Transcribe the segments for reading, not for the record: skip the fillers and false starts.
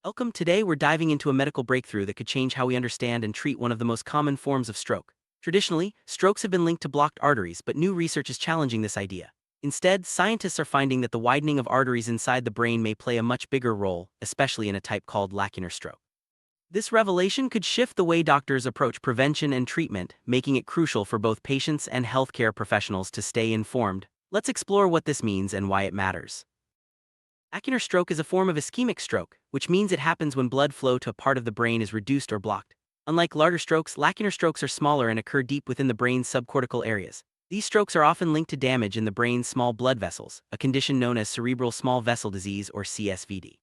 Welcome. Today we're diving into a medical breakthrough that could change how we understand and treat one of the most common forms of stroke. Traditionally, strokes have been linked to blocked arteries, but new research is challenging this idea. Instead, scientists are finding that the widening of arteries inside the brain may play a much bigger role, especially in a type called lacunar stroke. This revelation could shift the way doctors approach prevention and treatment, making it crucial for both patients and healthcare professionals to stay informed. Let's explore what this means and why it matters. Lacunar stroke is a form of ischemic stroke, which means it happens when blood flow to a part of the brain is reduced or blocked. Unlike larger strokes, lacunar strokes are smaller and occur deep within the brain's subcortical areas. These strokes are often linked to damage in the brain's small blood vessels, a condition known as cerebral small vessel disease or CSVD.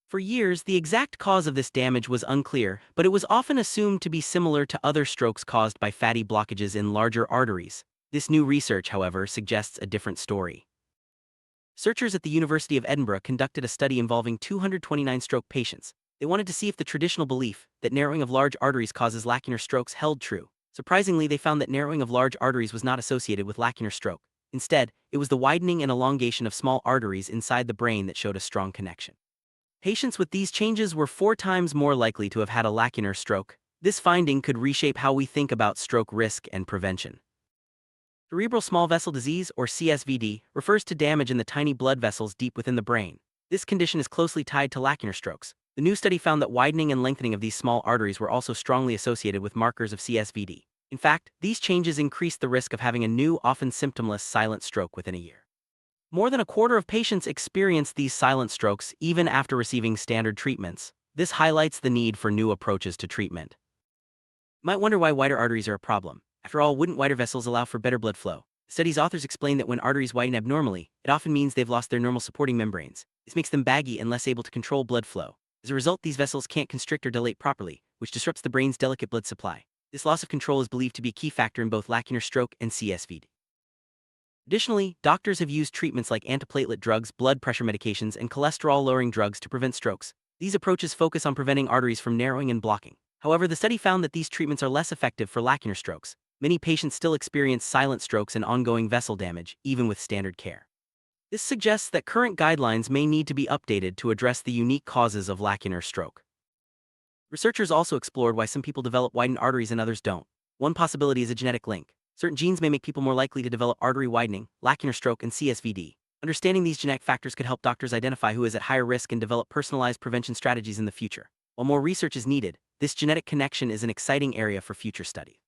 For years, the exact cause of this damage was unclear, but it was often assumed to be similar to other strokes caused by fatty blockages in larger arteries. This new research, however, suggests a different story. Researchers at the University of Edinburgh conducted a study involving 229 stroke patients. They wanted to see if the traditional belief that narrowing of large arteries causes lacunar strokes held true. Surprisingly, they found that narrowing of large arteries was not associated with lacunar stroke. Instead, it was the widening and elongation of small arteries inside the brain that showed a strong connection. Patients with these changes were 4 times more likely to have had a lacunar stroke. This finding could reshape how we think about stroke risk and prevention. Cerebral small vessel disease, or CSVD, refers to damage in the tiny blood vessels deep within the brain. This condition is closely tied to lacunar strokes. The new study found that widening and lengthening of these small arteries were also strongly associated with markers of CSVD. In fact, these changes increased the risk of having a new, often symptomless, silent stroke within a year. More than a quarter of patients experienced these silent strokes even after receiving standard treatments. This highlights the need for new approaches to treatment. You might wonder why wider arteries are a problem. After all, wouldn't wider vessels allow for better blood flow? The study's authors explain that when arteries widen abnormally, it often means they've lost their normal supporting membranes. This makes them baggy and less able to control blood flow. As a result, these vessels can't constrict or dilate properly, which disrupts the brain's delicate blood supply. This loss of control is believed to be a key factor in both lacunar stroke and CSVD. Additionally, doctors have used treatments like antiplatelet drugs, blood pressure medications, and cholesterol-lowering drugs to prevent strokes. These approaches focus on preventing arteries from narrowing and blocking. However, the study found that these treatments are less effective for lacunar strokes. Many patients still experience silent strokes and ongoing vessel damage, even with standard care. This suggests that current guidelines may need to be updated to address the unique causes of lacunar stroke. Researchers also explored why some people develop widened arteries and others don't. One possibility is a genetic link. Certain genes may make people more likely to develop artery widening, lacunar stroke, and CSVD. Understanding these genetic factors could help doctors identify who is at higher risk and develop personalized prevention strategies in the future. While more research is needed, this genetic connection is an exciting area for future study.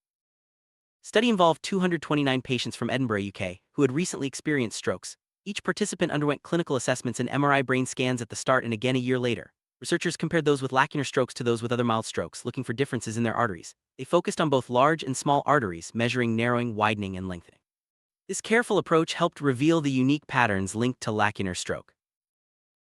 The study involved 229 patients from Edinburgh, UK, who had recently experienced strokes. Each participant underwent clinical assessments and MRI brain scans at the start and again a year later. Researchers compared those with lacunar strokes to those with other mild strokes, looking for differences in their arteries. They focused on both large and small arteries, measuring narrowing, widening, and lengthening. This careful approach helped reveal the unique patterns linked to lacunar stroke.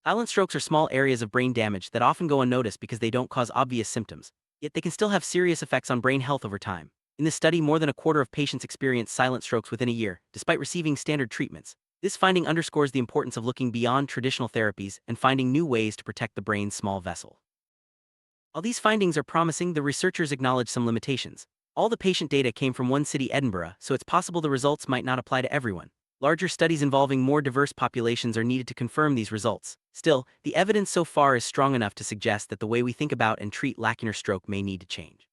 Silent strokes are small areas of brain damage that often go unnoticed because they don't cause obvious symptoms, yet they can still have serious effects on brain health over time. In this study, more than a quarter of patients experienced silent strokes within a year, despite receiving standard treatments. This finding underscores the importance of looking beyond traditional therapies and finding new ways to protect the brain's small vessel. While these findings are promising, the researchers acknowledge some limitations. All the patient data came from one city, Edinburgh, so it's possible the results might not apply to everyone. Larger studies involving more diverse populations are needed to confirm these results. Still, the evidence so far is strong enough to suggest that the way we think about and treat lacunar stroke may need to change.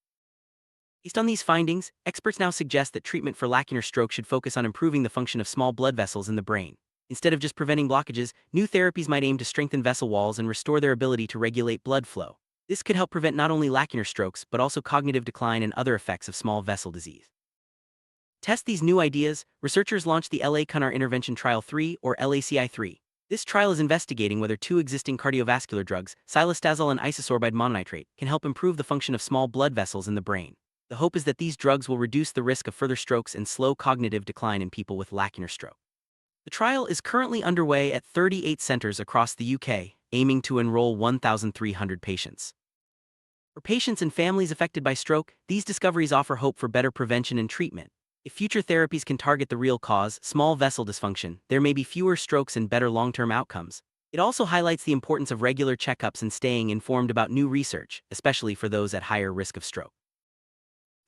Based on these findings, experts now suggest that treatment for lacunar stroke should focus on improving the function of small blood vessels in the brain. Instead of just preventing blockages, new therapies might aim to strengthen vessel walls and restore their ability to regulate blood flow. This could help prevent not only lacunar strokes but also cognitive decline and other effects of small vessel disease. To test these new ideas, researchers launched the Lacunar Intervention Trial 3, or LACI3. This trial is investigating whether two existing cardiovascular drugs, cilostazol and isosorbide mononitrate, can help improve the function of small blood vessels in the brain. The hope is that these drugs will reduce the risk of further strokes and slow cognitive decline in people with lacunar stroke. The trial is currently underway at 38 centers across the UK, aiming to enroll 1,300 patients. For patients and families affected by stroke, these discoveries offer hope for better prevention and treatment. If future therapies can target the real cause, small vessel dysfunction, there may be fewer strokes and better long-term outcomes. It also highlights the importance of regular checkups and staying informed about new research, especially for those at higher risk of stroke.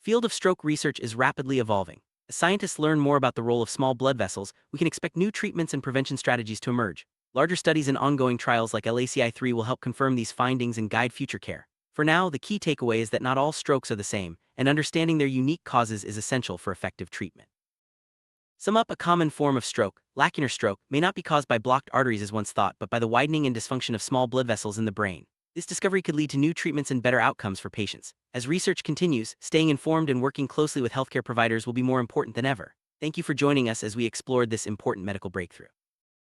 The field of stroke research is rapidly evolving. As scientists learn more about the role of small blood vessels, we can expect new treatments and prevention strategies to emerge. Larger studies and ongoing trials like LACI3 will help confirm these findings and guide future care. For now, the key takeaway is that not all strokes are the same, and understanding their unique causes is essential for effective treatment. Sum up: a common form of stroke, lacunar stroke, may not be caused by blocked arteries as once thought, but by the widening and dysfunction of small blood vessels in the brain. This discovery could lead to new treatments and better outcomes for patients. As research continues, staying informed and working closely with healthcare providers will be more important than ever. Thank you for joining us as we explored this important medical breakthrough.